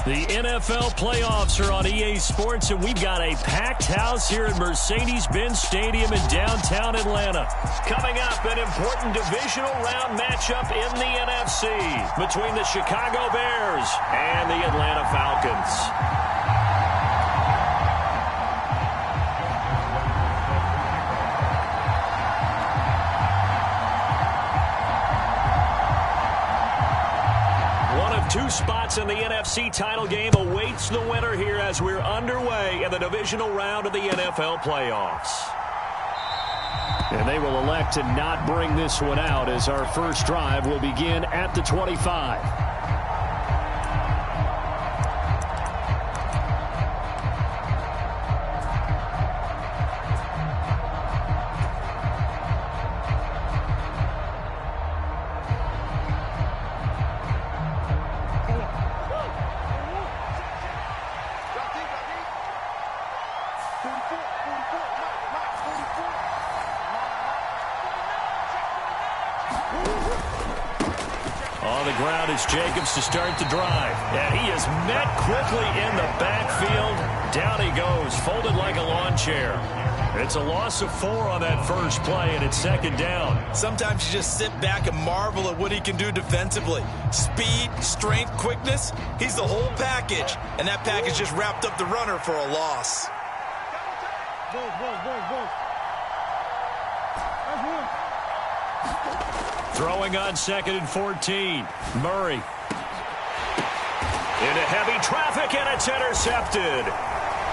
The NFL playoffs are on EA Sports, and we've got a packed house here at Mercedes-Benz Stadium in downtown Atlanta. Coming up, an important divisional round matchup in the NFC between the Chicago Bears and the Atlanta Falcons. Two spots in the NFC title game awaits the winner here as we're underway in the divisional round of the NFL playoffs. And they will elect to not bring this one out as our first drive will begin at the 25. On the ground is Jacobs to start the drive. And he is met quickly in the backfield. Down he goes, folded like a lawn chair. It's a loss of 4 on that first play, and it's second down. Sometimes you just sit back and marvel at what he can do defensively. Speed, strength, quickness, he's the whole package. And that package just wrapped up the runner for a loss. Throwing on 2nd and 14. Murray. Into heavy traffic, and it's intercepted.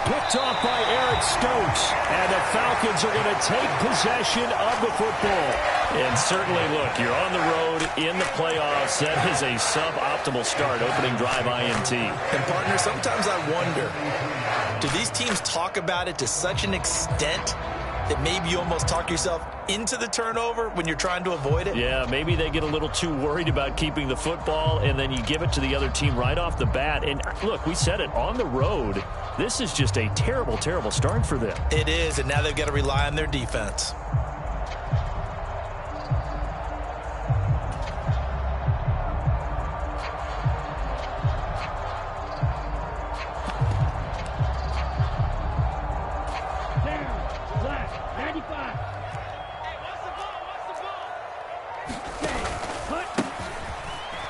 Picked off by Eric Stokes. And the Falcons are going to take possession of the football. And certainly, look, you're on the road in the playoffs. That is a suboptimal start, opening drive INT. And, partner, sometimes I wonder, do these teams talk about it to such an extent that maybe you almost talk yourself into the turnover when you're trying to avoid it? Yeah, maybe they get a little too worried about keeping the football, and then you give it to the other team right off the bat. And, look, we said it, on the road, this is just a terrible, terrible start for them. It is, and now they've got to rely on their defense.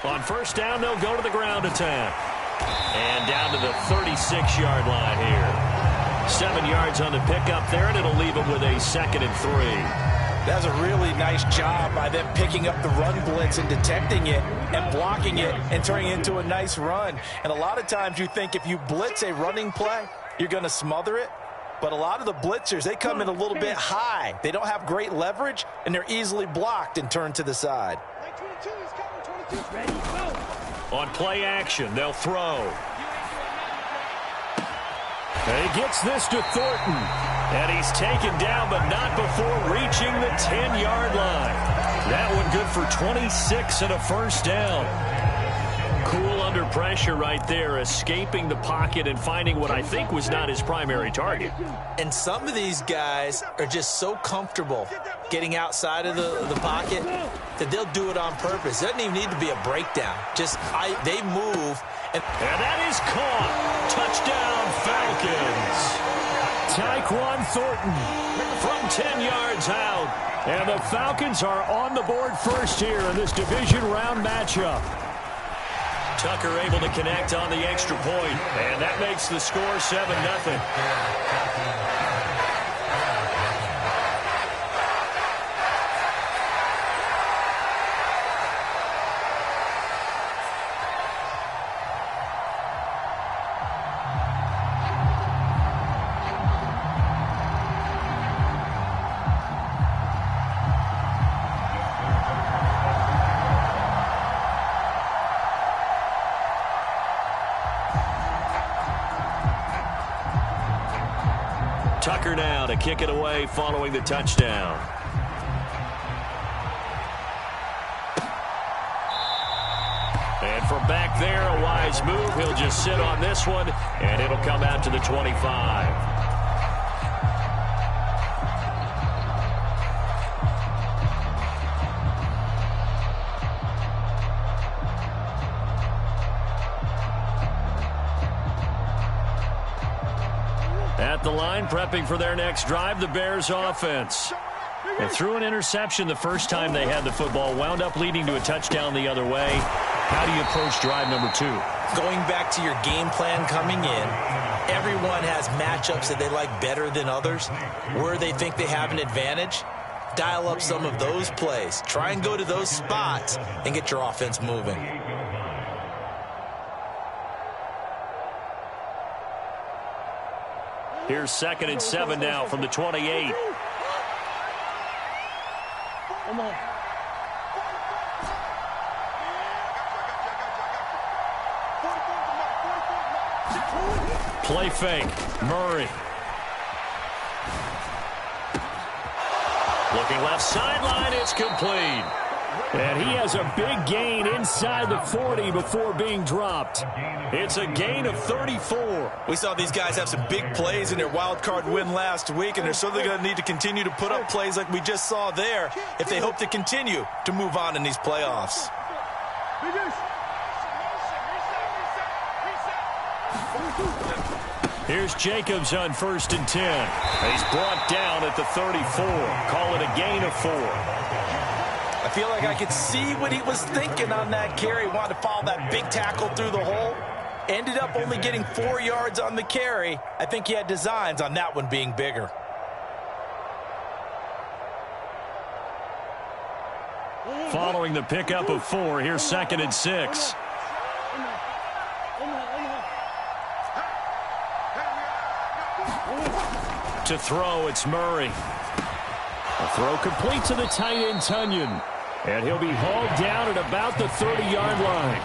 On first down, they'll go to the ground attack. And down to the 36-yard line here. 7 yards on the pickup there, and it'll leave them with a 2nd and 3. That's a really nice job by them picking up the run blitz and detecting it and blocking it and turning it into a nice run. And a lot of times you think if you blitz a running play, you're going to smother it. But a lot of the blitzers, they come in a little bit high. They don't have great leverage, and they're easily blocked and turned to the side. On play action, they'll throw. And he gets this to Thornton. And he's taken down, but not before reaching the 10-yard line. That one good for 26 and a first down. Cool under pressure right there, escaping the pocket and finding what I think was not his primary target. And some of these guys are just so comfortable getting outside of the pocket that they'll do it on purpose. It doesn't even need to be a breakdown. Just they move. And that is caught. Touchdown, Falcons. Tyquan Thornton from 10 yards out. And the Falcons are on the board first here in this division round matchup. Tucker able to connect on the extra point, and that makes the score 7-0. Tucker now to kick it away following the touchdown. And from back there, a wise move. He'll just sit on this one, and it'll come out to the 25. At the line, prepping for their next drive, the Bears offense. They threw an interception the first time they had the football, wound up leading to a touchdown the other way. How do you approach drive number 2? Going back to your game plan coming in, everyone has matchups that they like better than others, where they think they have an advantage. Dial up some of those plays. Try and go to those spots and get your offense moving. Here's 2nd and 7 now from the 28. Come on. Play fake. Murray. Looking left sideline. It's complete. And he has a big gain inside the 40 before being dropped. It's a gain of 34. We saw these guys have some big plays in their wild card win last week, and they're certainly going to need to continue to put up plays like we just saw there if they hope to continue to move on in these playoffs. Here's Jacobs on 1st and 10. He's brought down at the 34. Call it a gain of 4. I feel like I could see what he was thinking on that carry. Wanted to follow that big tackle through the hole. Ended up only getting 4 yards on the carry. I think he had designs on that one being bigger. Following the pickup of 4, here's 2nd and 6. To throw, it's Murray. A throw complete to the tight end, Tunyon. And he'll be hauled down at about the 30-yard line.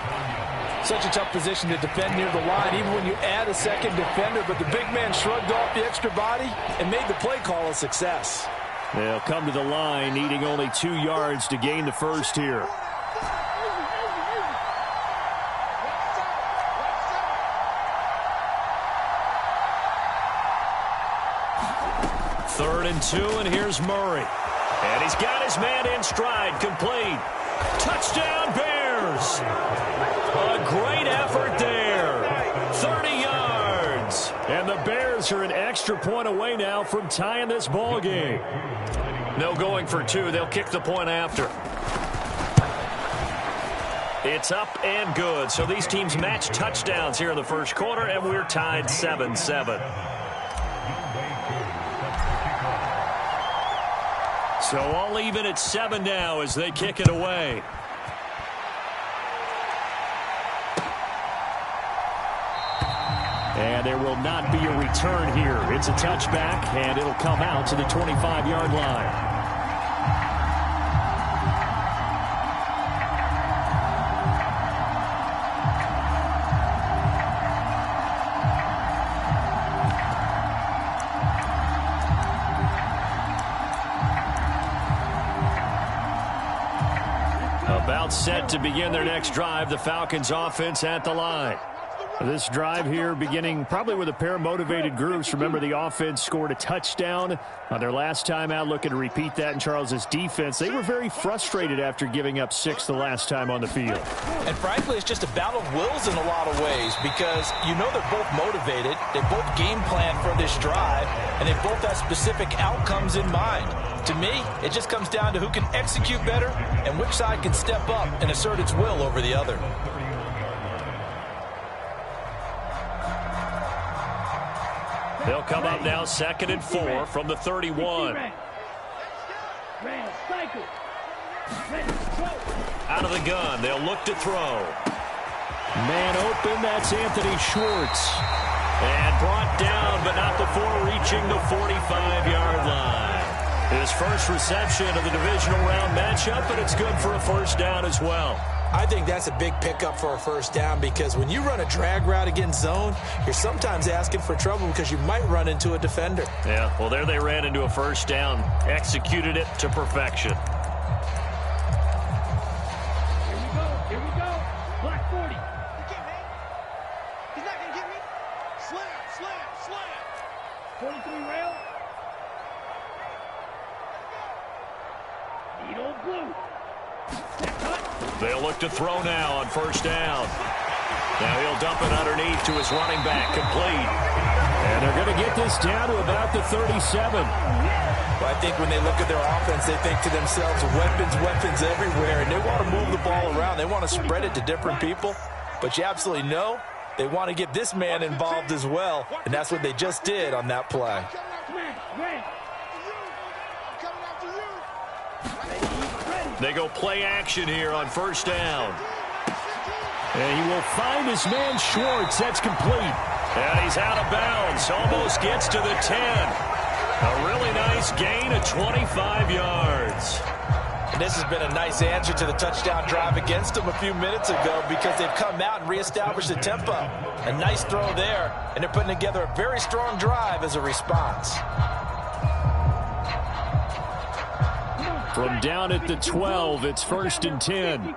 Such a tough position to defend near the line, even when you add a second defender. But the big man shrugged off the extra body and made the play call a success. They'll come to the line, needing only 2 yards to gain the first here. Third and 2, and here's Murray. And he's got his man in stride, complete. Touchdown, Bears! A great effort there. 30 yards. And the Bears are an extra point away now from tying this ball game. No going for 2. They'll kick the point after. It's up and good. So these teams match touchdowns here in the first quarter, and we're tied 7-7. So all even at 7 now as they kick it away. And there will not be a return here. It's a touchback, and it'll come out to the 25-yard line. About set to begin their next drive, the Falcons offense at the line. This drive here beginning probably with a pair of motivated groups. Remember, the offense scored a touchdown on their last time out, looking to repeat that in Charles's defense. They were very frustrated after giving up 6 the last time on the field. And frankly, it's just a battle of wills in a lot of ways because you know they're both motivated. They both game plan for this drive, and they both have specific outcomes in mind. To me, it just comes down to who can execute better and which side can step up and assert its will over the other. They'll come up now 2nd and 4 from the 31. Out of the gun, they'll look to throw. Man open, that's Anthony Schwartz. And brought down, but not before reaching the 45-yard line. His first reception of the divisional round matchup, but it's good for a first down as well. I think that's a big pickup for a first down because when you run a drag route against zone, you're sometimes asking for trouble because you might run into a defender. Yeah, well, there they ran into a first down, executed it to perfection. Here we go. Black 40. He's not going to get me. Slam. 43 rail. Need old blue. They'll look to throw now on first down. Now he'll dump it underneath to his running back, complete. And And they're going to get this down to about the 37. Well, I think when they look at their offense, they think to themselves, weapons everywhere, and they want to move the ball around. They want to spread it to different people, but you absolutely know they want to get this man involved as well, and that's what they just did on that play. They go play action here on first down. And he will find his man Schwartz. That's complete. And he's out of bounds. Almost gets to the 10. A really nice gain of 25 yards. And this has been a nice answer to the touchdown drive against them a few minutes ago because they've come out and reestablished the tempo. A nice throw there, and they're putting together a very strong drive as a response. From down at the 12, it's first and 10.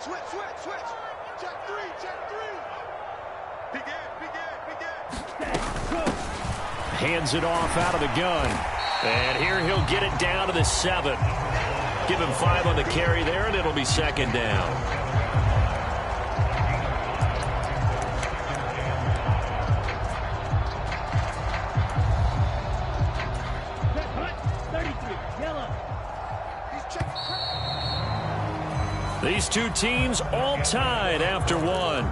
Switch. Check three. Begin. Hands it off out of the gun. And here he'll get it down to the 7. Give him 5 on the carry there, and it'll be second down. These two teams all tied after one.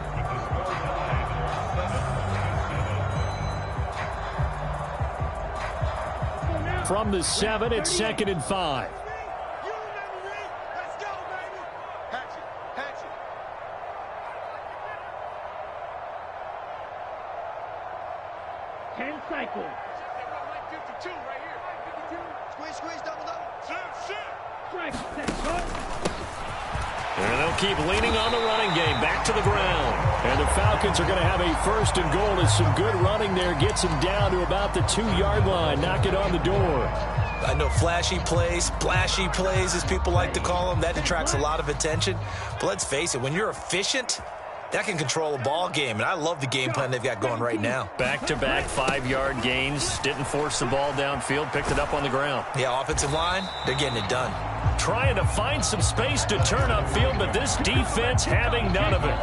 From the 7, it's second and 5. Let's go, baby. Hatch it. 10 cycles. 52 right here. Squeeze, double. Shit. Strike, set, cut. And they'll keep leaning on the running game. Back to the ground. And the Falcons are going to have a first and goal as some good running there gets them down to about the 2-yard line. Knock it on the door. I know flashy plays, splashy plays, as people like to call them, that attracts a lot of attention. But let's face it, when you're efficient, that can control a ball game. And I love the game plan they've got going right now. Back-to-back 5-yard gains. Didn't force the ball downfield. Picked it up on the ground. Yeah, offensive line, they're getting it done. Trying to find some space to turn upfield, but this defense having none of it.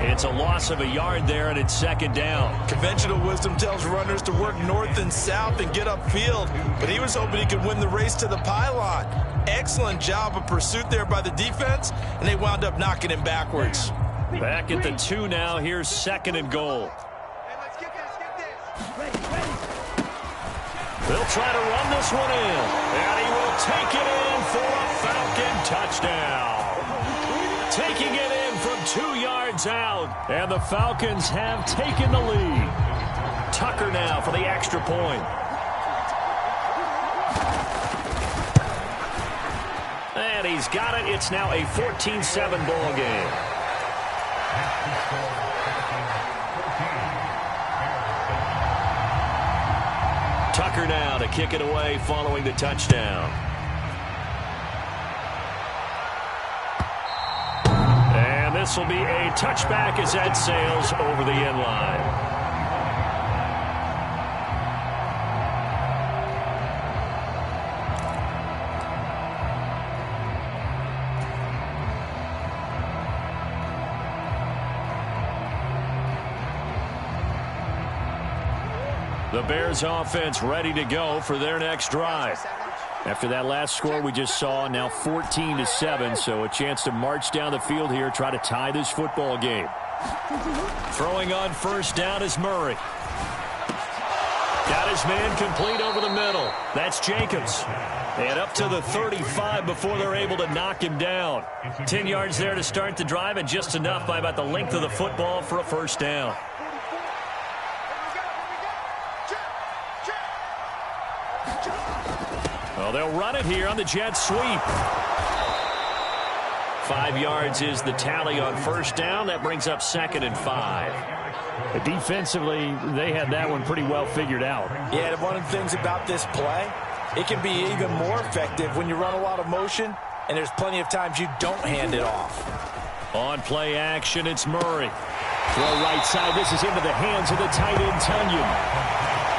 It's a loss of a yard there, and it's second down. Conventional wisdom tells runners to work north and south and get upfield, but he was hoping he could win the race to the pylon. Excellent job of pursuit there by the defense, and they wound up knocking him backwards. Back at the 2 now. Here's second and goal. Hey, let's get this. Ready. They'll try to run this one in, and he will take it in for a Falcon touchdown. Taking it in from 2 yards out, and the Falcons have taken the lead. Tucker now for the extra point. And he's got it. It's now a 14-7 ball game. Tucker now to kick it away following the touchdown. And this will be a touchback as that sails over the end line. The Bears offense ready to go for their next drive. After that last score we just saw, now 14-7, so a chance to march down the field here, try to tie this football game. Throwing on first down is Murray. Got his man complete over the middle. That's Jacobs. And up to the 35 before they're able to knock him down. 10 yards there to start the drive, and just enough by about the length of the football for a first down. Well, they'll run it here on the jet sweep. 5 yards is the tally on first down. That brings up second and 5. Defensively, they had that one pretty well figured out. Yeah, and one of the things about this play, it can be even more effective when you run a lot of motion, and there's plenty of times you don't hand it off. On play action, it's Murray. Throw right side. This is into the hands of the tight end, Tunyon.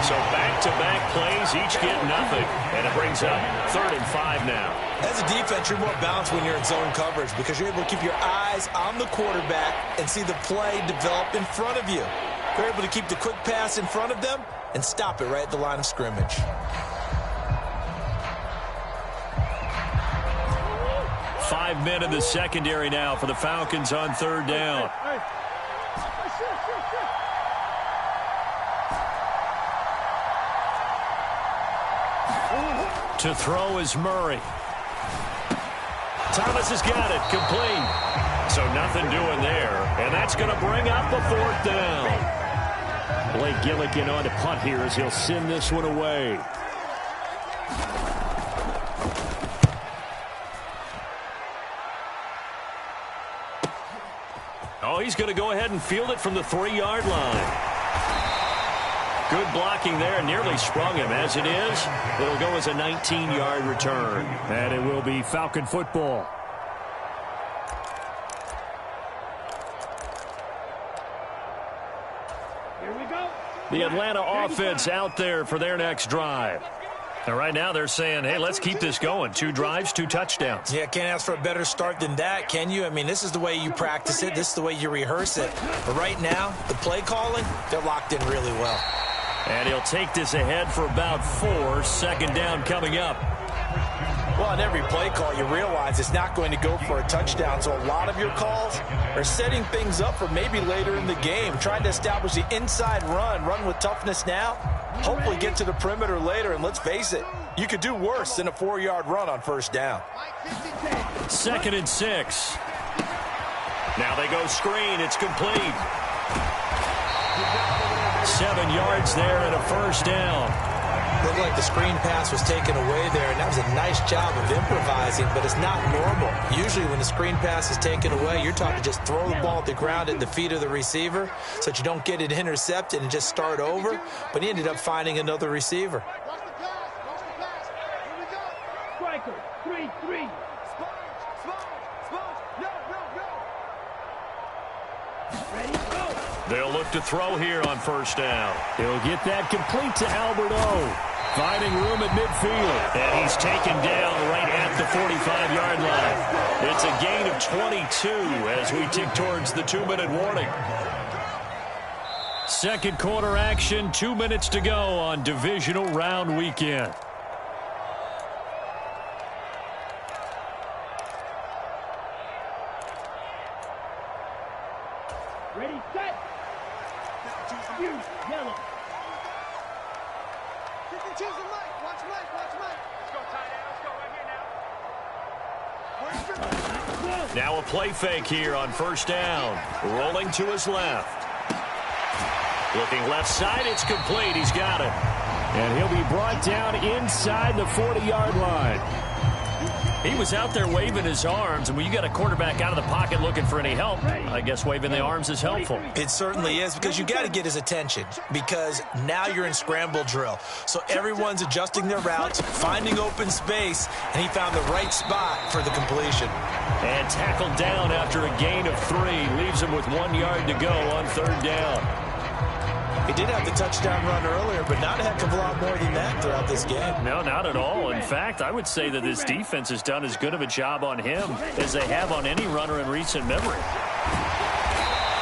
So back-to-back plays, each get nothing. And it brings up third and 5 now. As a defense, you're more balanced when you're in zone coverage because you're able to keep your eyes on the quarterback and see the play develop in front of you. They're able to keep the quick pass in front of them and stop it right at the line of scrimmage. Five men in the secondary now for the Falcons on third down. To throw is Murray. Thomas has got it, complete. So nothing doing there, and that's going to bring up a fourth down. Blake Gillikin on to punt here as he'll send this one away. Oh, he's going to go ahead and field it from the 3-yard line. Good blocking there, nearly sprung him. As it is, it'll go as a 19-yard return. And it will be Falcon football. Here we go. The Atlanta offense out there for their next drive. And right now they're saying, hey, let's keep this going. 2 drives, 2 touchdowns. Yeah, can't ask for a better start than that, can you? I mean, this is the way you practice it. This is the way you rehearse it. But right now, the play calling, they're locked in really well. And he'll take this ahead for about 4. Second down coming up. Well, on every play call, you realize it's not going to go for a touchdown. So a lot of your calls are setting things up for maybe later in the game, trying to establish the inside run with toughness now, hopefully get to the perimeter later. And let's face it, you could do worse than a 4-yard run on first down. 2nd and 6. Now they go screen. It's complete. 7 yards there and a first down. Looked like the screen pass was taken away there, and that was a nice job of improvising, but it's not normal. Usually when the screen pass is taken away, you're taught to just throw the ball at the ground at the feet of the receiver so that you don't get it intercepted and just start over, but he ended up finding another receiver. Watch the pass. Watch the pass. Here we go. Striker, 3-3. Ready, go. They'll look to throw here on first down. He'll get that complete to Albert O. Finding room at midfield. And he's taken down right at the 45-yard line. It's a gain of 22 as we tick towards the 2-minute warning. Second quarter action, 2 minutes to go on divisional round weekend. Ready, set. You, yellow. 52's the light. Watch Mike. Watch Mike. Let's go, tight end. Let's go right here now. Now a play fake here on first down. Rolling to his left. Looking left side, it's complete. He's got it. And he'll be brought down inside the 40-yard line. He was out there waving his arms, and when you got a quarterback out of the pocket looking for any help, I guess waving the arms is helpful. It certainly is, because you got to get his attention, because now you're in scramble drill. So everyone's adjusting their routes, finding open space, and he found the right spot for the completion. And tackled down after a gain of 3. Leaves him with 1 yard to go on third down. He did have the touchdown run earlier, but not a heck of a lot more than that throughout this game. No, not at all. In fact, I would say that this defense has done as good of a job on him as they have on any runner in recent memory.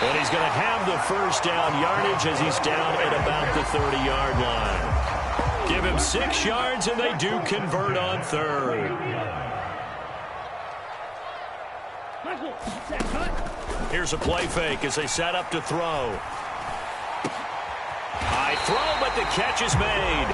And he's going to have the first down yardage as he's down at about the 30-yard line. Give him 6 yards, and they do convert on third. Here's a play fake as they set up to throw. High throw, but the catch is made.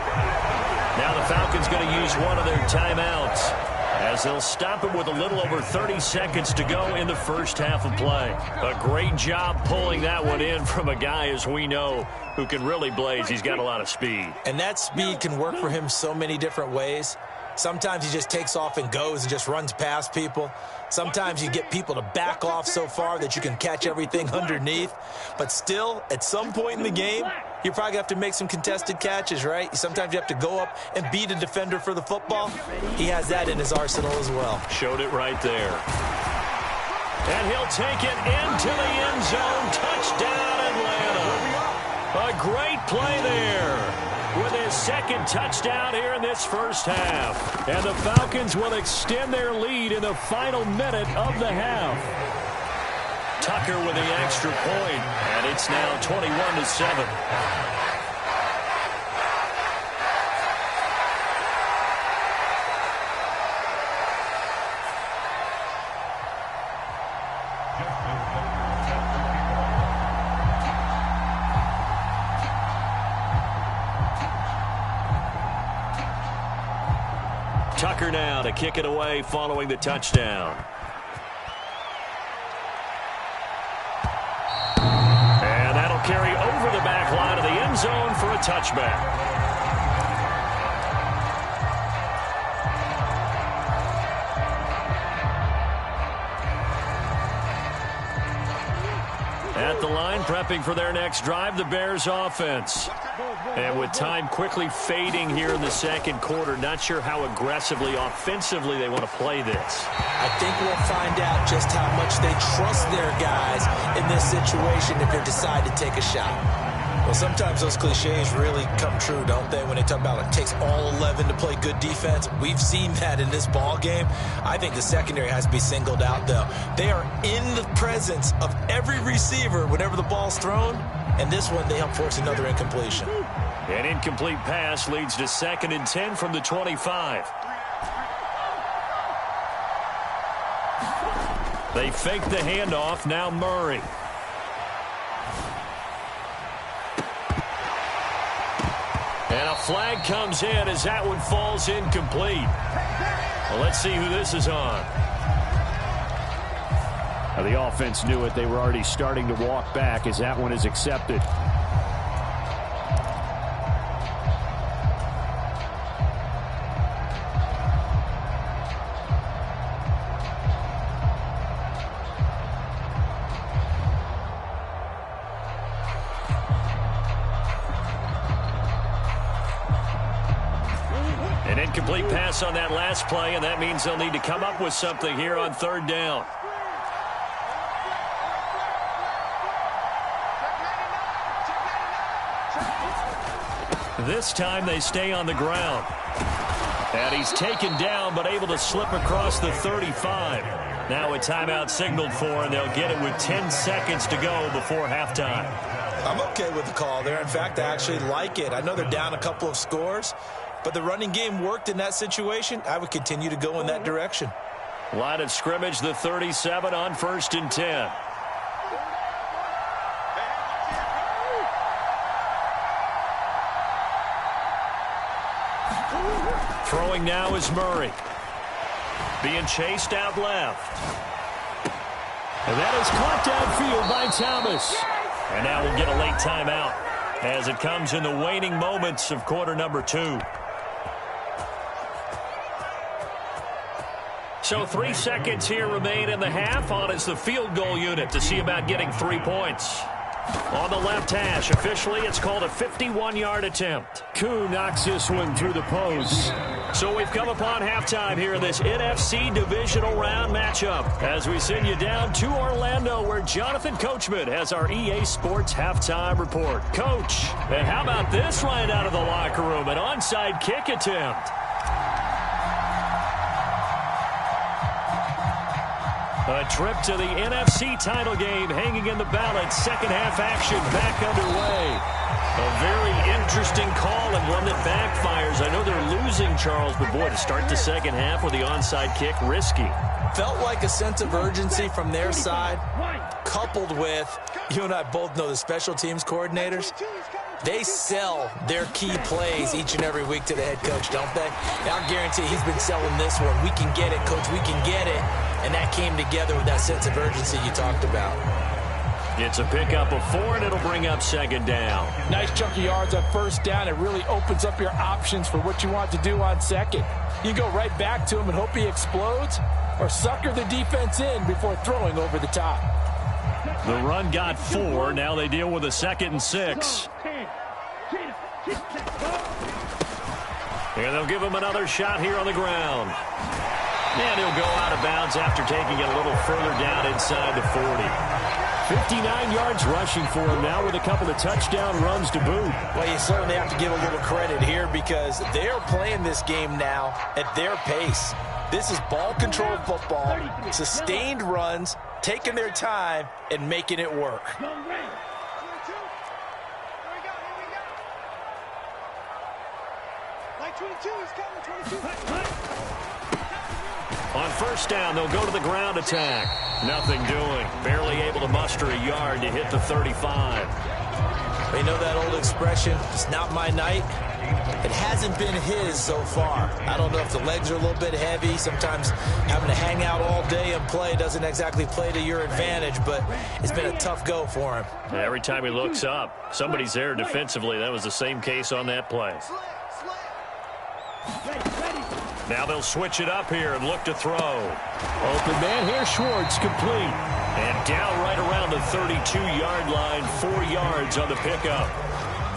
Now the Falcons going to use one of their timeouts as they'll stop him with a little over 30 seconds to go in the first half of play. A great job pulling that one in from a guy, as we know, who can really blaze. He's got a lot of speed. And that speed can work for him so many different ways. Sometimes he just takes off and goes and just runs past people. Sometimes you get people to back off so far that you can catch everything underneath. But still, at some point in the game, you probably have to make some contested catches, right? Sometimes you have to go up and beat a defender for the football. He has that in his arsenal as well. Showed it right there. And he'll take it into the end zone. Touchdown, Atlanta. A great play there with his second touchdown here in this first half. And the Falcons will extend their lead in the final minute of the half. Tucker with the extra point, and it's now 21-7. Tucker now to kick it away following the touchdown. And that'll carry over the back line of the end zone for a touchback. At the line, prepping for their next drive, the Bears offense. And with time quickly fading here in the second quarter, not sure how aggressively, offensively they want to play this. I think we'll find out just how much they trust their guys in this situation if they decide to take a shot. Well, sometimes those cliches really come true, don't they, when they talk about it takes all 11 to play good defense. We've seen that in this ball game. I think the secondary has to be singled out, though. They are in the presence of every receiver whenever the ball's thrown, and this one they help force another incompletion. An incomplete pass leads to 2nd and 10 from the 25. They fake the handoff, now Murray. And a flag comes in as that one falls incomplete. Well, let's see who this is on. The offense knew it. They were already starting to walk back as that one is accepted. An incomplete pass on that last play, and that means they'll need to come up with something here on 3rd down. This time they stay on the ground. And he's taken down, but able to slip across the 35. Now a timeout signaled for, and they'll get it with 10 seconds to go before halftime. I'm okay with the call there. In fact, I actually like it. I know they're down a couple of scores, but the running game worked in that situation. I would continue to go in that direction. Line of scrimmage, the 37 on 1st and 10. Throwing now is Murray. Being chased out left. And that is caught downfield by Thomas. And now we'll get a late timeout as it comes in the waning moments of quarter number 2. So 3 seconds here remain in the half. On is the field goal unit to see about getting 3 points. On the left hash, officially it's called a 51-yard attempt. Koo knocks this one through the post. So we've come upon halftime here in this NFC divisional round matchup as we send you down to Orlando where Jonathan Coachman has our EA Sports halftime report. Coach, and how about this right out of the locker room, an onside kick attempt. A trip to the NFC title game hanging in the balance. Second half action back underway. A very interesting call and one that backfires. I know they're losing, Charles, but boy, to start the second half with the onside kick, risky. Felt like a sense of urgency from their side, coupled with, you and I both know the special teams coordinators. They sell their key plays each and every week to the head coach, don't they? I'll guarantee he's been selling this one. We can get it, coach, we can get it. And that came together with that sense of urgency you talked about. It's a pickup of 4, and it'll bring up 2nd down. Nice chunk of yards on 1st down. It really opens up your options for what you want to do on 2nd. You go right back to him and hope he explodes, or sucker the defense in before throwing over the top. The run got 4. Now they deal with a 2nd and 6. And they'll give him another shot here on the ground. And he'll go out of bounds after taking it a little further down inside the 40. 59 yards rushing for him now with a couple of touchdown runs to boot. Well, you certainly have to give a little credit here because they're playing this game now at their pace. This is ball control football, sustained runs, taking their time and making it work. Go Ray. 22. Here we go. Like 22, he's coming. 22. On first down, they'll go to the ground attack. Nothing doing. Barely able to muster a yard to hit the 35. They know that old expression, it's not my night. It hasn't been his so far. I don't know if the legs are a little bit heavy. Sometimes having to hang out all day and play doesn't exactly play to your advantage, but it's been a tough go for him. Every time he looks up, somebody's there defensively. That was the same case on that play. Now they'll switch it up here and look to throw. Open man here, Schwartz, complete. And down right around the 32-yard line, 4 yards on the pickup.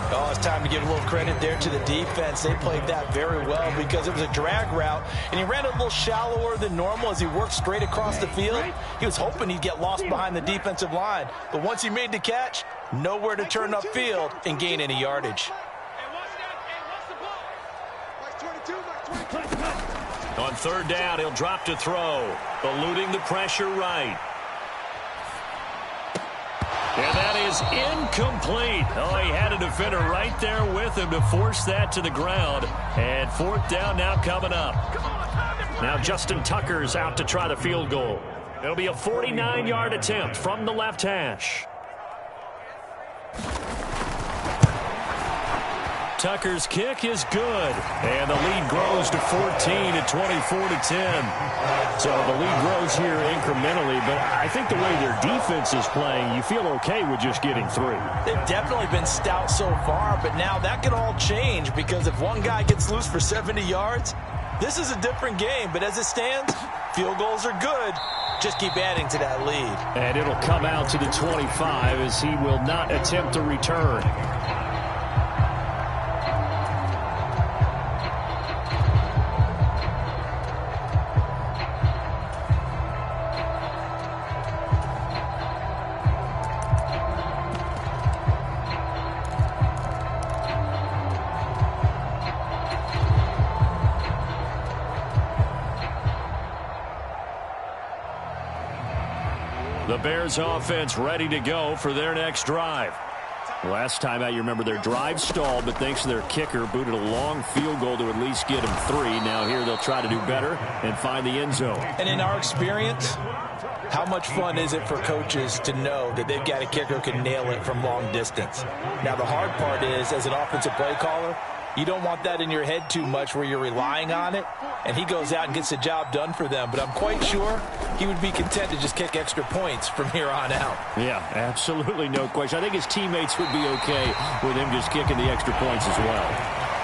Oh, it's time to give a little credit there to the defense. They played that very well because it was a drag route, and he ran a little shallower than normal as he worked straight across the field. He was hoping he'd get lost behind the defensive line, but once he made the catch, nowhere to turn upfield and gain any yardage. On third down, he'll drop to throw, eluding the pressure right. And that is incomplete. Oh, he had a defender right there with him to force that to the ground. And fourth down now coming up. Now Justin Tucker's out to try the field goal. It'll be a 49-yard attempt from the left hash. Tucker's kick is good, and the lead grows to 14 at 24-10. So the lead grows here incrementally, but I think the way their defense is playing, you feel okay with just getting 3. They've definitely been stout so far, but now that could all change because if one guy gets loose for 70 yards, this is a different game. But as it stands, field goals are good. Just keep adding to that lead. And it'll come out to the 25 as he will not attempt to return. The Bears offense ready to go for their next drive. Last time out, you remember their drive stalled, but thanks to their kicker, booted a long field goal to at least get them 3. Now here they'll try to do better and find the end zone. And in our experience, how much fun is it for coaches to know that they've got a kicker who can nail it from long distance? Now the hard part is, as an offensive play caller, you don't want that in your head too much where you're relying on it, and he goes out and gets the job done for them. But I'm quite sure he would be content to just kick extra points from here on out. Yeah, absolutely no question. I think his teammates would be okay with him just kicking the extra points as well.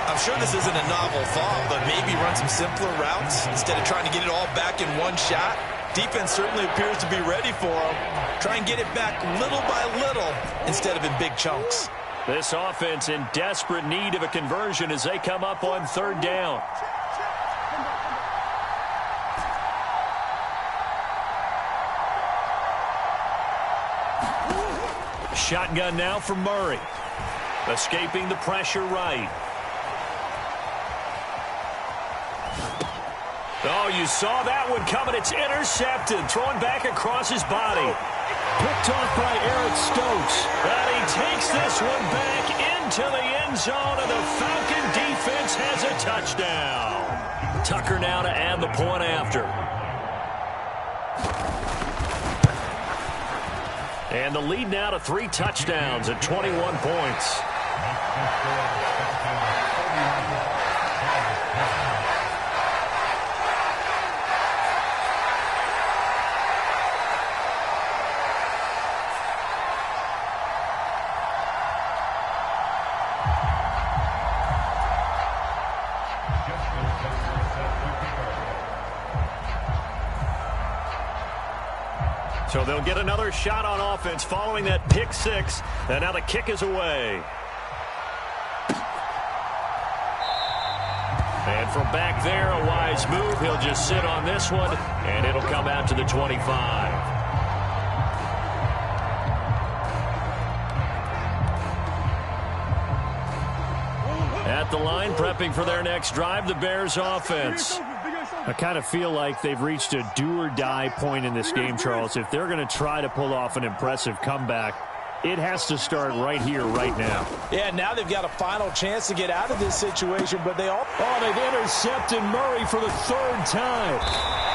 I'm sure this isn't a novel thought, but maybe run some simpler routes instead of trying to get it all back in one shot. Defense certainly appears to be ready for him. Try and get it back little by little instead of in big chunks. This offense in desperate need of a conversion as they come up on third down. Shotgun now for Murray. Escaping the pressure right. Oh, you saw that one coming. It's intercepted. Thrown back across his body. Picked off by Eric Stokes. And he takes this one back into the end zone, and the Falcon defense has a touchdown. Tucker now to add the point after. And the lead now to 3 touchdowns at 21 points. So they'll get another shot on offense following that pick 6. And now the kick is away. And from back there, a wise move. He'll just sit on this one, and it'll come out to the 25. At the line, prepping for their next drive, the Bears offense. I kind of feel like they've reached a do-or-die point in this game, Charles. If they're going to try to pull off an impressive comeback, it has to start right here, right now. Yeah, now they've got a final chance to get out of this situation, but they've intercepted Murray for the third time.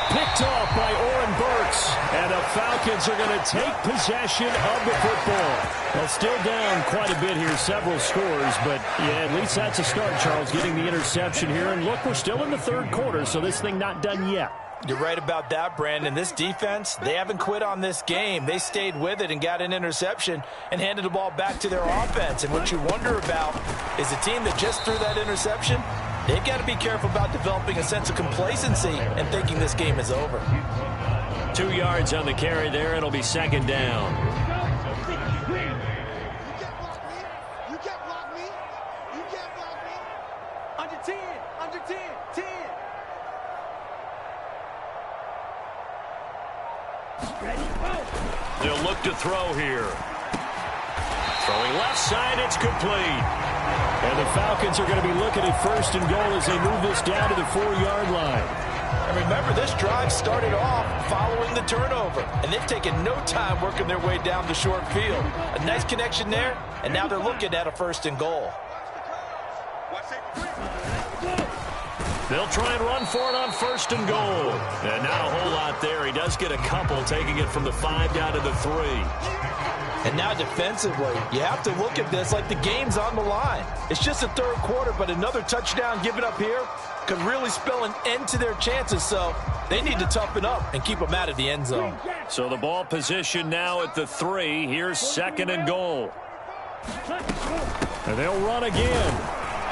Picked off by Oren Burks. And the Falcons are going to take possession of the football. Well, still down quite a bit here, several scores, but yeah, at least that's a start, Charles, getting the interception here. And look, we're still in the third quarter, so this thing not done yet. You're right about that, Brandon. This defense, they haven't quit on this game. They stayed with it and got an interception and handed the ball back to their offense. And what you wonder about is a team that just threw that interception, they've got to be careful about developing a sense of complacency and thinking this game is over. 2 yards on the carry there. It'll be second down. You can't block me. You can't block me. Under 10. Under 10. 10. They'll look to throw here. Throwing left side, it's complete. And the Falcons are going to be looking at first and goal as they move this down to the 4-yard line. And remember, this drive started off following the turnover, and they've taken no time working their way down the short field. A nice connection there, and now they're looking at a first and goal. They'll try and run for it on first and goal. And not a whole lot there. He does get a couple, taking it from the 5 down to the 3. And now defensively, you have to look at this like the game's on the line. It's just the third quarter, but another touchdown given up here could really spell an end to their chances. So they need to toughen up and keep them out of the end zone. So the ball position now at the 3. Here's second and goal. And they'll run again.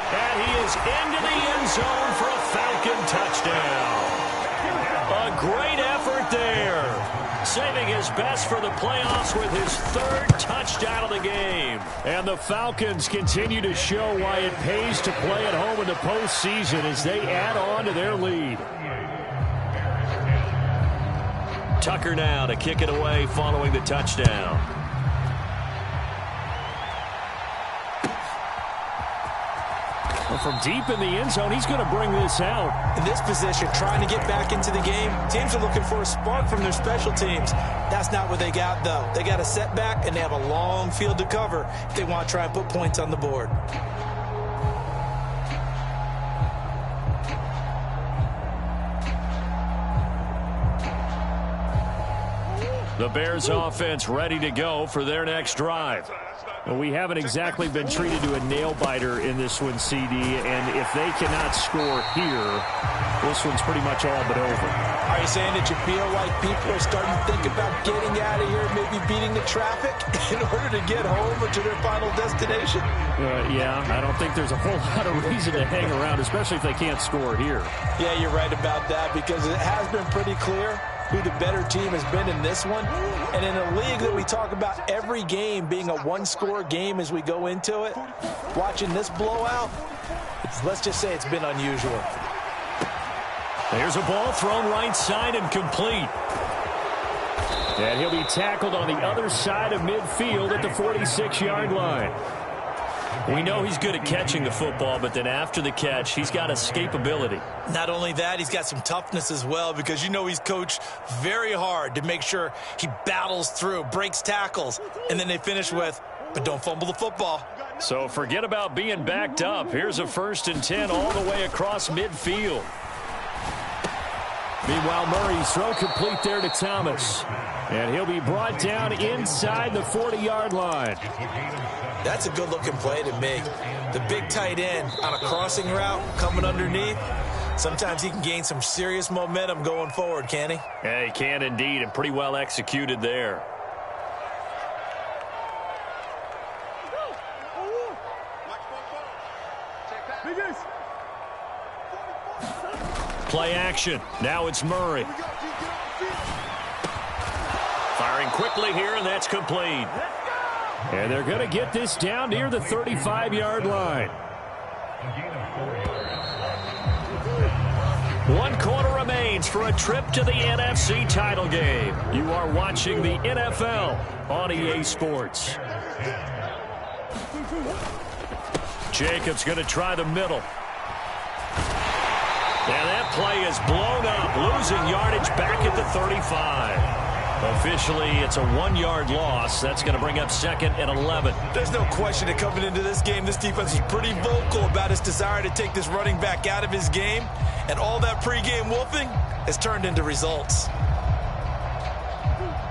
And he is into the end zone for a Falcon touchdown. A great effort there. Saving his best for the playoffs with his third touchdown of the game. And the Falcons continue to show why it pays to play at home in the postseason as they add on to their lead. Tucker now to kick it away following the touchdown. From deep in the end zone, he's going to bring this out. In this position, trying to get back into the game, teams are looking for a spark from their special teams. That's not what they got, though. They got a setback, and they have a long field to cover if they want to try and put points on the board. The Bears offense ready to go for their next drive. Well, we haven't exactly been treated to a nail-biter in this one, CD, and if they cannot score here, this one's pretty much all but over. Are you saying that you feel like people are starting to think about getting out of here, maybe beating the traffic in order to get home or to their final destination? Yeah, I don't think there's a whole lot of reason to hang around, especially if they can't score here. Yeah, you're right about that because it has been pretty clear who the better team has been in this one. And in a league that we talk about every game being a one-score game as we go into it, watching this blowout, let's just say it's been unusual. There's a ball thrown right side and complete. And he'll be tackled on the other side of midfield at the 46-yard line. We know he's good at catching the football, but then after the catch, he's got escapability. Not only that, he's got some toughness as well because you know he's coached very hard to make sure he battles through, breaks tackles, and then they finish with, but don't fumble the football. So forget about being backed up. Here's a 1st and 10 all the way across midfield. Meanwhile, Murray's throw complete there to Thomas. And he'll be brought down inside the 40-yard line. That's a good-looking play to me. The big tight end on a crossing route coming underneath. Sometimes he can gain some serious momentum going forward, can he? Yeah, he can indeed, and pretty well executed there. Play action. Now it's Murray. Firing quickly here, and that's complete. And they're going to get this down near the 35-yard line. 1 quarter remains for a trip to the NFC title game. You are watching the NFL on EA Sports. Jacobs going to try the middle. And that play is blown up, losing yardage back at the 35. Officially, it's a 1-yard loss. That's going to bring up 2nd and 11. There's no question that coming into this game, this defense is pretty vocal about its desire to take this running back out of his game. And all that pregame wolfing has turned into results.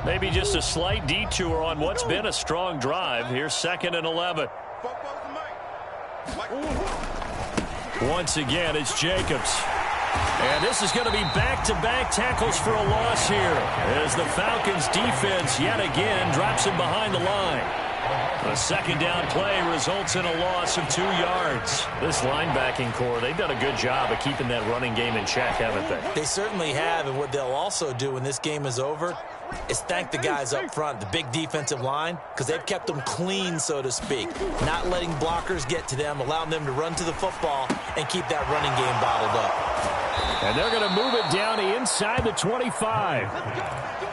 Maybe just a slight detour on what's been a strong drive. Here's 2nd and 11. Once again, it's Jacobs. And this is going to be back-to-back tackles for a loss here as the Falcons defense yet again drops him behind the line. A second down play results in a loss of 2 yards. This linebacking core, they've done a good job of keeping that running game in check, haven't they? They certainly have, and what they'll also do when this game is over is thank the guys up front, the big defensive line, because they've kept them clean, so to speak. Not letting blockers get to them, allowing them to run to the football and keep that running game bottled up. And they're going to move it down inside the 25.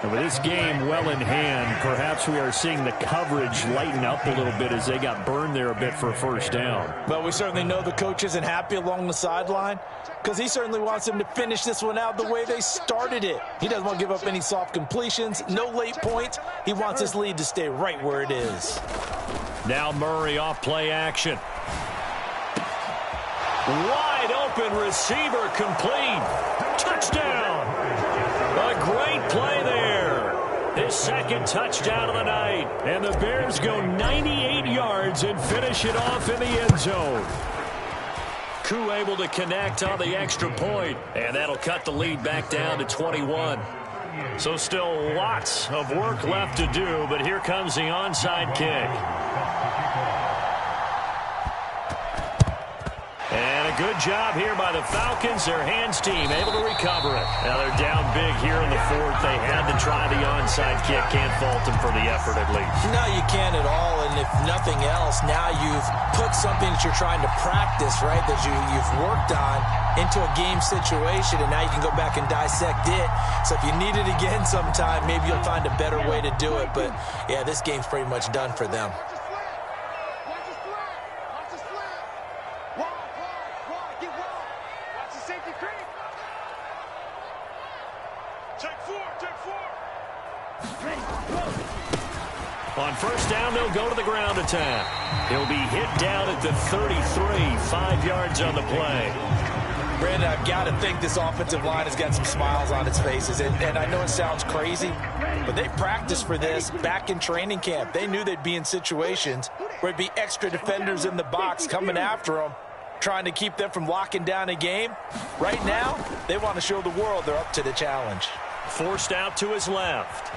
And with this game well in hand, perhaps we are seeing the coverage lighten up a little bit as they got burned there a bit for a first down. But we certainly know the coach isn't happy along the sideline because he certainly wants them to finish this one out the way they started it. He doesn't want to give up any soft completions, no late points. He wants his lead to stay right where it is. Now Murray off play action. Wide open receiver complete. Touchdown. A great play there. His 2nd touchdown of the night. And the Bears go 98 yards and finish it off in the end zone. Koo able to connect on the extra point. And that'll cut the lead back down to 21. So still lots of work left to do, but here comes the onside kick. And a good job here by the Falcons. Their hands team able to recover it. Now they're down big here in the 4th. They had to try the onside kick. Can't fault them for the effort at least. No, you can't at all. And if nothing else, now you've put something that you're trying to practice, right, that you've worked on into a game situation, and now you can go back and dissect it. So if you need it again sometime, maybe you'll find a better way to do it. But, yeah, this game's pretty much done for them. On first down, they'll go to the ground attack. He'll be hit down at the 33, 5 yards on the play. Brandon, I've got to think this offensive line has got some smiles on its faces. And I know it sounds crazy, but they practiced for this back in training camp. They knew they'd be in situations where it'd be extra defenders in the box coming after them, trying to keep them from locking down a game. Right now, they want to show the world they're up to the challenge. Forced out to his left.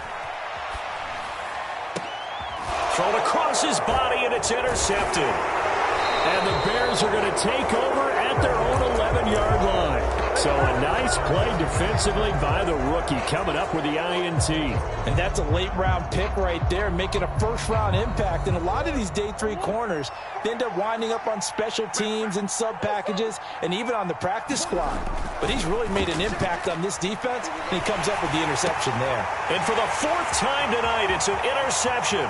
Thrown across his body, and it's intercepted. And the Bears are going to take over at their own 11-yard line. So a nice play defensively by the rookie, coming up with the INT. And that's a late-round pick right there, making a first-round impact. And a lot of these day 3 corners, they end up winding up on special teams and sub-packages and even on the practice squad. But he's really made an impact on this defense, and he comes up with the interception there. And for the 4th time tonight, it's an interception.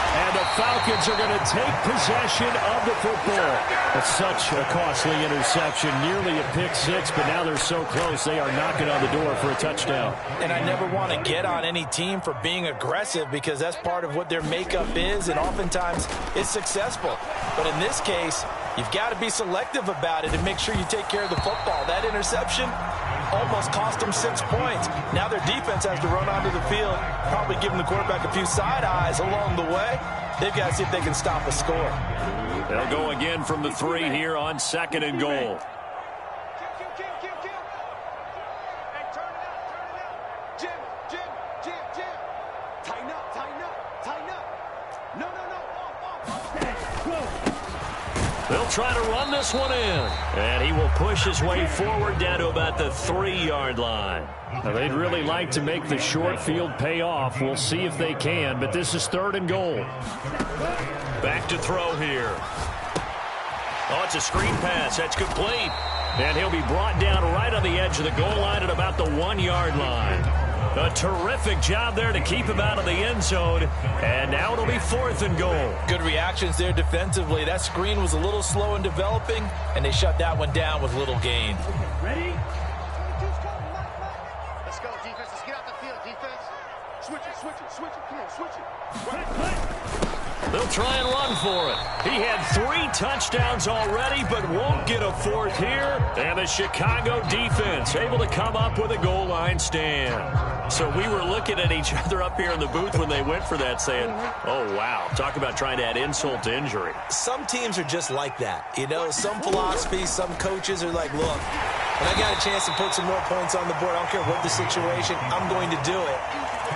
And the Falcons are going to take possession of the football. It's such a costly interception, nearly a pick 6, but now they're so close they are knocking on the door for a touchdown. And I never want to get on any team for being aggressive because that's part of what their makeup is, and oftentimes it's successful. But in this case, you've got to be selective about it and make sure you take care of the football. That interception almost cost them 6 points. Now their defense has to run onto the field, probably giving the quarterback a few side eyes along the way. They've got to see if they can stop a score. They'll go again from the 3 here on 2nd and goal. They'll try to run this one in. And he will push his way forward down to about the 3-yard line. Now, they'd really like to make the short field pay off. We'll see if they can, but this is 3rd and goal. Back to throw here. Oh, it's a screen pass. That's complete. And he'll be brought down right on the edge of the goal line at about the 1-yard line. A terrific job there to keep him out of the end zone. And now it'll be 4th and goal. Good reactions there defensively. That screen was a little slow in developing, and they shut that one down with little gain. Ready? Let's go, defense. Let's get out the field, defense. Switch it. Come on, switch it. They'll try and run for it. He had 3 touchdowns already, but won't get a 4th here. And the Chicago defense able to come up with a goal line stand. So we were looking at each other up here in the booth when they went for that saying, oh, wow. Talk about trying to add insult to injury. Some teams are just like that. You know, some philosophies, some coaches are like, look, when I got a chance to put some more points on the board, I don't care what the situation, I'm going to do it.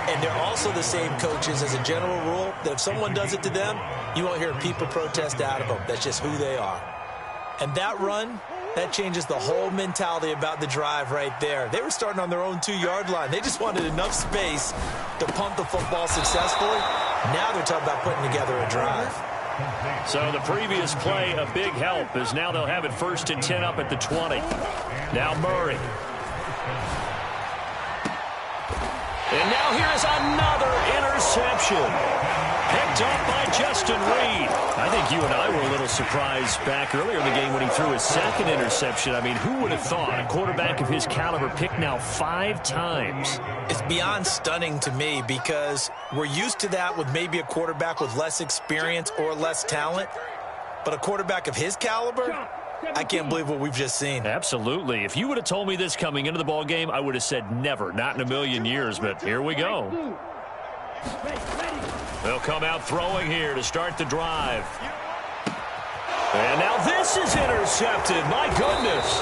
And they're also the same coaches as a general rule that if someone does it to them, you won't hear people protest out of them. That's just who they are. And that run, that changes the whole mentality about the drive right there. They were starting on their own 2-yard line. They just wanted enough space to pump the football successfully. Now they're talking about putting together a drive. So the previous play, a big help, as now they'll have it 1st and 10 up at the 20. Now Murray. And now here's another interception. Picked up by Justin Reed. I think you and I were a little surprised back earlier in the game when he threw his 2nd interception. I mean, who would have thought a quarterback of his caliber picked now 5 times? It's beyond stunning to me because we're used to that with maybe a quarterback with less experience or less talent. But a quarterback of his caliber, I can't believe what we've just seen. Absolutely. If you would have told me this coming into the ball game, I would have said never, not in a million years. But here we go. They'll come out throwing here to start the drive. And now this is intercepted. My goodness.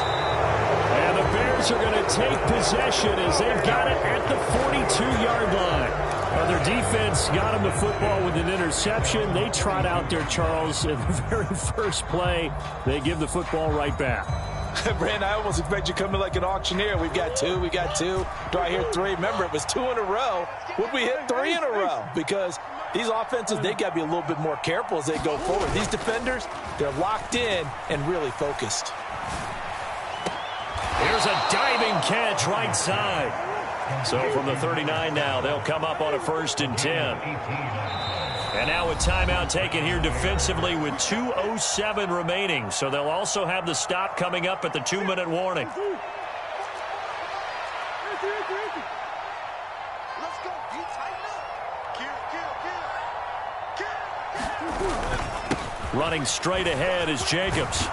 And the Bears are going to take possession as they've got it at the 42-yard line. Their defense got him the football with an interception. They trot out there, Charles, in the very first play. They give the football right back. Brandon, I almost expect you coming like an auctioneer. We've got 2. Do I hear 3? Remember, it was 2 in a row. Would we hit 3 in a row? Because these offenses, they got to be a little bit more careful as they go forward. These defenders, they're locked in and really focused. Here's a diving catch right side. So from the 39 now, they'll come up on a 1st and 10. And now a timeout taken here defensively with 2:07 remaining. So they'll also have the stop coming up at the 2-minute warning. Let's go. You tighten up. Kill. Running straight ahead is Jacobs.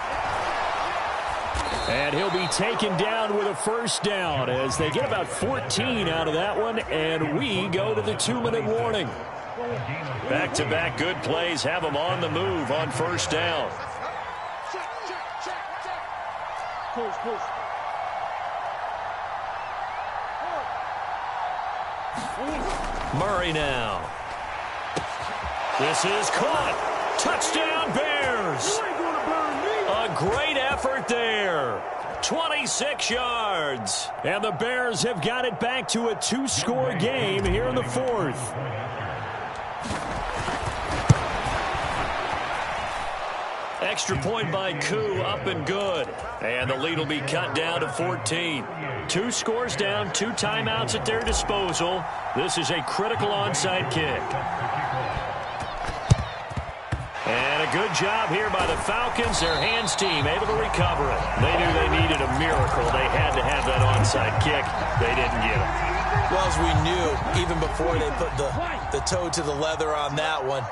And he'll be taken down with a 1st down as they get about 14 out of that one. And we go to the 2-minute warning. Back-to-back good plays have them on the move on 1st down. Murray now. This is caught. Touchdown Bears. A great effort there. 26 yards. And the Bears have got it back to a 2-score game here in the 4th. Extra point by Koo, up and good. And the lead will be cut down to 14. 2 scores down, 2 timeouts at their disposal. This is a critical onside kick. And a good job here by the Falcons. Their hands team able to recover it. They knew they needed a miracle. They had to have that onside kick. They didn't get it. Well, as we knew, even before they put the toe to the leather on that one,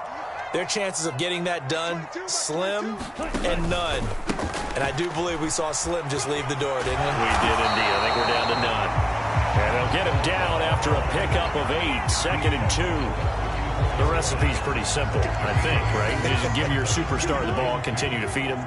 their chances of getting that done, slim and none. And I do believe we saw Slim just leave the door, didn't we? We did indeed. I think we're down to none. And they'll get him down after a pickup of 8, 2nd and 2. The recipe's pretty simple, I think, right? Just give your superstar the ball, continue to feed him.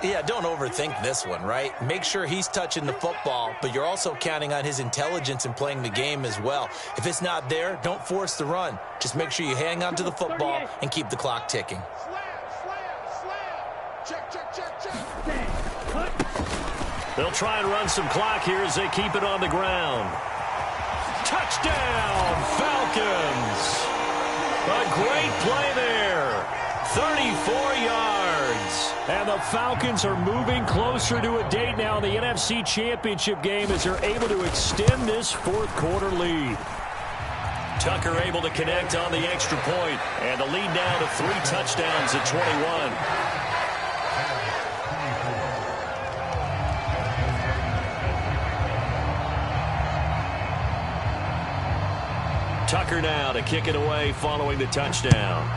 Yeah, don't overthink this one, right? Make sure he's touching the football, but you're also counting on his intelligence in playing the game as well. If it's not there, don't force the run. Just make sure you hang on to the football and keep the clock ticking. They'll try and run some clock here as they keep it on the ground. Touchdown, Falcons! A great play there. 34 yards. And the Falcons are moving closer to a date now in the NFC Championship game as they're able to extend this 4th quarter lead. Tucker able to connect on the extra point, and the lead now to 3 touchdowns at 21. Tucker now to kick it away following the touchdown.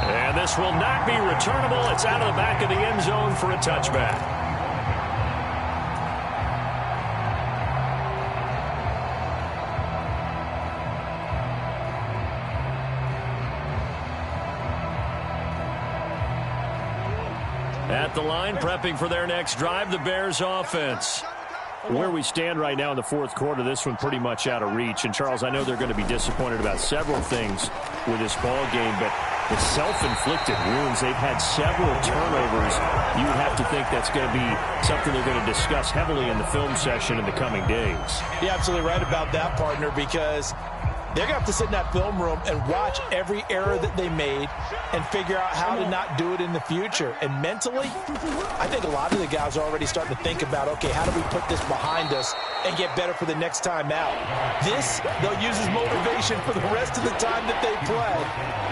And this will not be returnable. It's out of the back of the end zone for a touchback. At the line, prepping for their next drive, the Bears offense. Where we stand right now in the fourth quarter, this one pretty much out of reach. And, Charles, I know they're going to be disappointed about several things with this ball game, but the self-inflicted wounds, they've had several turnovers. You would have to think that's going to be something they're going to discuss heavily in the film session in the coming days. You're absolutely right about that, partner, because they're going to have to sit in that film room and watch every error that they made and figure out how to not do it in the future. And mentally, I think a lot of the guys are already starting to think about, okay, how do we put this behind us and get better for the next time out? This, they'll use as motivation for the rest of the time that they play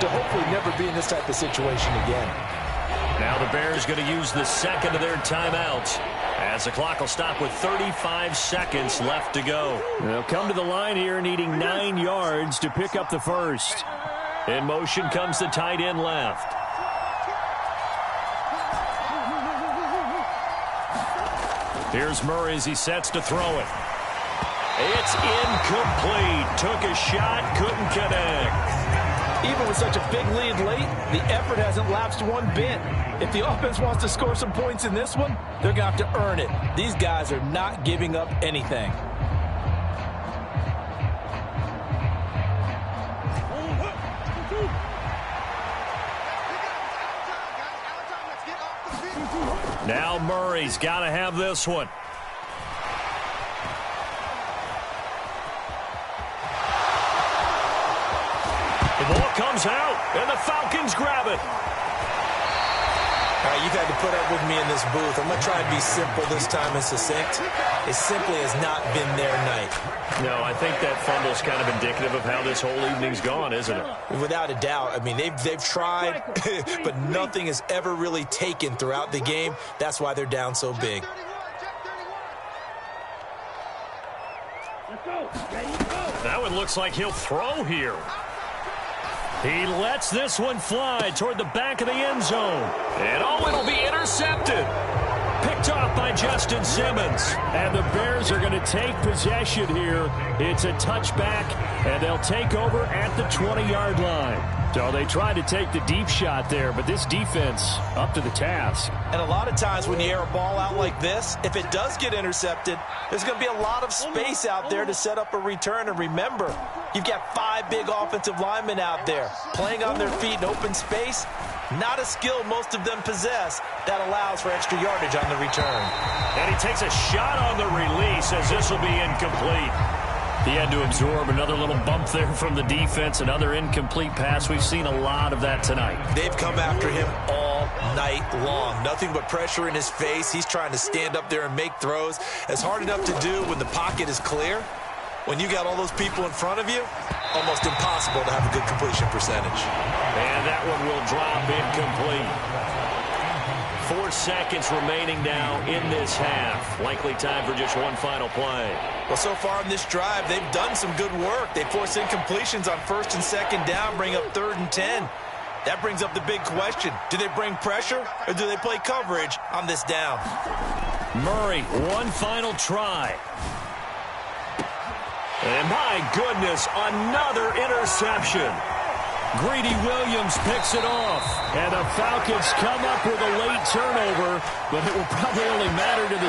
to hopefully never be in this type of situation again. Now the Bears going to use the second of their timeouts as the clock will stop with 35 seconds left to go. They'll come to the line here needing 9 yards to pick up the first. In motion comes the tight end left. Here's Murray as he sets to throw it. It's incomplete. Took a shot, couldn't connect. Even with such a big lead late, the effort hasn't lapsed one bit. If the offense wants to score some points in this one, they're going to have to earn it. These guys are not giving up anything. Now Murray's got to have this one. The ball comes out, and the Falcons grab it. All right, you've had to put up with me in this booth. I'm going to try and be simple this time and succinct. It simply has not been their night. No, I think that fumble's kind of indicative of how this whole evening's gone, isn't it? Without a doubt. I mean, they've tried, but nothing has ever really taken throughout the game. That's why they're down so big. That one looks like he'll throw here. He lets this one fly toward the back of the end zone. And oh, it'll be intercepted. Picked off by Justin Simmons. And the Bears are going to take possession here. It's a touchback, and they'll take over at the 20-yard line. So they tried to take the deep shot there, but this defense up to the task. And a lot of times when you air a ball out like this, if it does get intercepted, there's going to be a lot of space out there to set up a return. And remember, you've got 5 big offensive linemen out there playing on their feet in open space. Not a skill most of them possess that allows for extra yardage on the return. And he takes a shot on the release as this will be incomplete. He had to absorb another little bump there from the defense, another incomplete pass. We've seen a lot of that tonight. They've come after him all night long. Nothing but pressure in his face. He's trying to stand up there and make throws. It's hard enough to do when the pocket is clear. When you got all those people in front of you, almost impossible to have a good completion percentage. And that one will drop incomplete. 4 seconds remaining now in this half. Likely time for just one final play. Well, so far in this drive, they've done some good work. They force incompletions on 1st and 2nd down, bring up 3rd and 10. That brings up the big question. Do they bring pressure or do they play coverage on this down? Murray, one final try. And my goodness, another interception. Greedy Williams picks it off. And the Falcons come up with a late turnover, but it will probably only matter to the